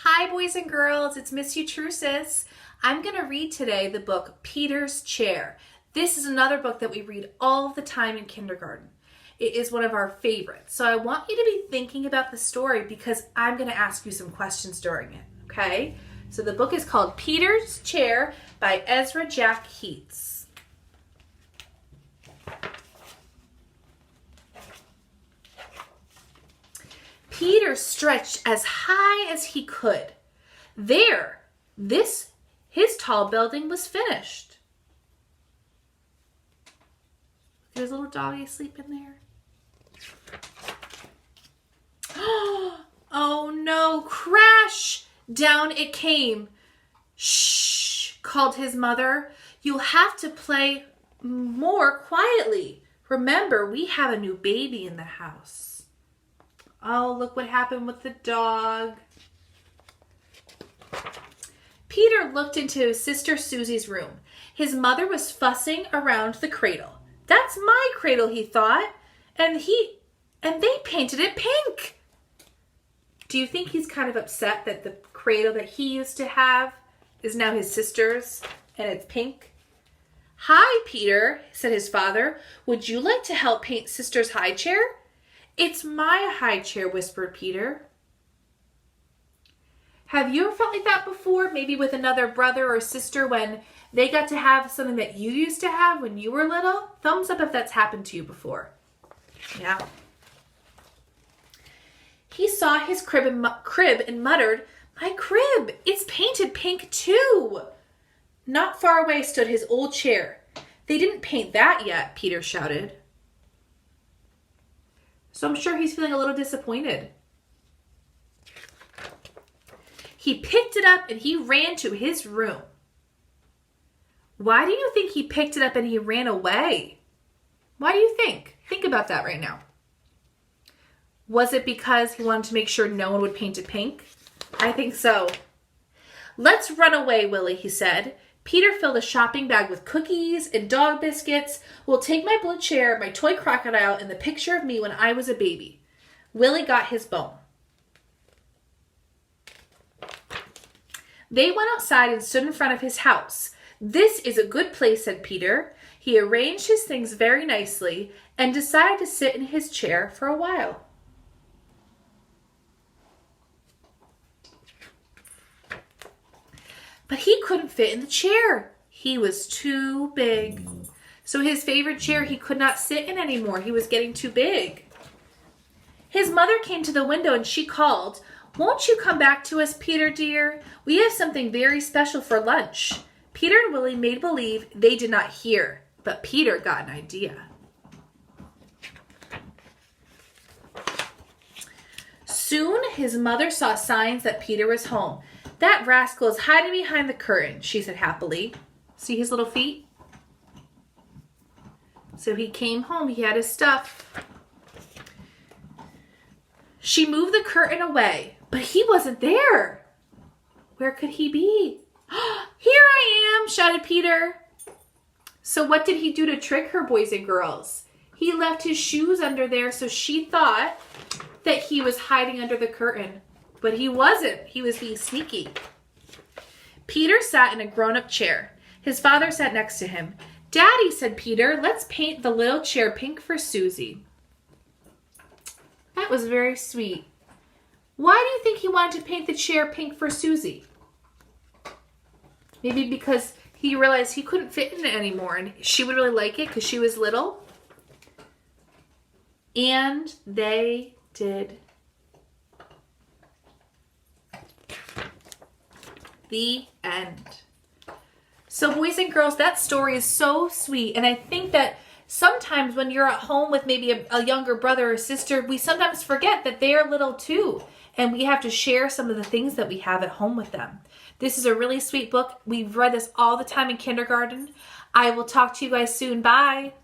Hi boys and girls, it's Miss Yatrousis. I'm going to read today the book Peter's Chair. This is another book that we read all the time in kindergarten. It is one of our favorites. So I want you to be thinking about the story because I'm going to ask you some questions during it, okay? So the book is called Peter's Chair by Ezra Jack Heats. Peter stretched as high as he could. There, his tall building was finished. There's a little doggy sleeping there. Oh no, crash! Down it came. Shh, called his mother. You'll have to play more quietly. Remember, we have a new baby in the house. Oh, look what happened with the dog. Peter looked into his sister Susie's room. His mother was fussing around the cradle. That's my cradle, he thought. And they painted it pink. Do you think he's kind of upset that the cradle that he used to have is now his sister's and it's pink? Hi, Peter, said his father. Would you like to help paint sister's high chair? It's my high chair, whispered Peter. Have you ever felt like that before? Maybe with another brother or sister when they got to have something that you used to have when you were little? Thumbs up if that's happened to you before. Yeah. He saw his crib and muttered, My crib, it's painted pink too. Not far away stood his old chair. They didn't paint that yet, Peter shouted. So I'm sure he's feeling a little disappointed. He picked it up and he ran to his room. Why do you think he picked it up and he ran away? Why do you think? Think about that right now. Was it because he wanted to make sure no one would paint it pink? I think so. Let's run away, Willie, he said. Peter filled a shopping bag with cookies and dog biscuits. We'll take my blue chair, my toy crocodile, and the picture of me when I was a baby. Willie got his bone. They went outside and stood in front of his house. This is a good place, said Peter. He arranged his things very nicely and decided to sit in his chair for a while. But he couldn't fit in the chair. He was too big. So his favorite chair he could not sit in anymore. He was getting too big. His mother came to the window and she called, Won't you come back to us, Peter dear? We have something very special for lunch. Peter and Willie made believe they did not hear, but Peter got an idea. Soon his mother saw signs that Peter was home. That rascal is hiding behind the curtain, she said happily. See his little feet? So he came home. He had his stuff. She moved the curtain away, but he wasn't there. Where could he be? Here I am, shouted Peter. So what did he do to trick her, boys and girls? He left his shoes under there, so she thought that he was hiding under the curtain. But he wasn't. He was being sneaky. Peter sat in a grown-up chair. His father sat next to him. Daddy, said Peter, let's paint the little chair pink for Susie. That was very sweet. Why do you think he wanted to paint the chair pink for Susie? Maybe because he realized he couldn't fit in it anymore and she would really like it because she was little. And they did. The end. So boys and girls, that story is so sweet. And I think that sometimes when you're at home with maybe a younger brother or sister, we sometimes forget that they're little too. And we have to share some of the things that we have at home with them. This is a really sweet book. We've read this all the time in kindergarten. I will talk to you guys soon. Bye.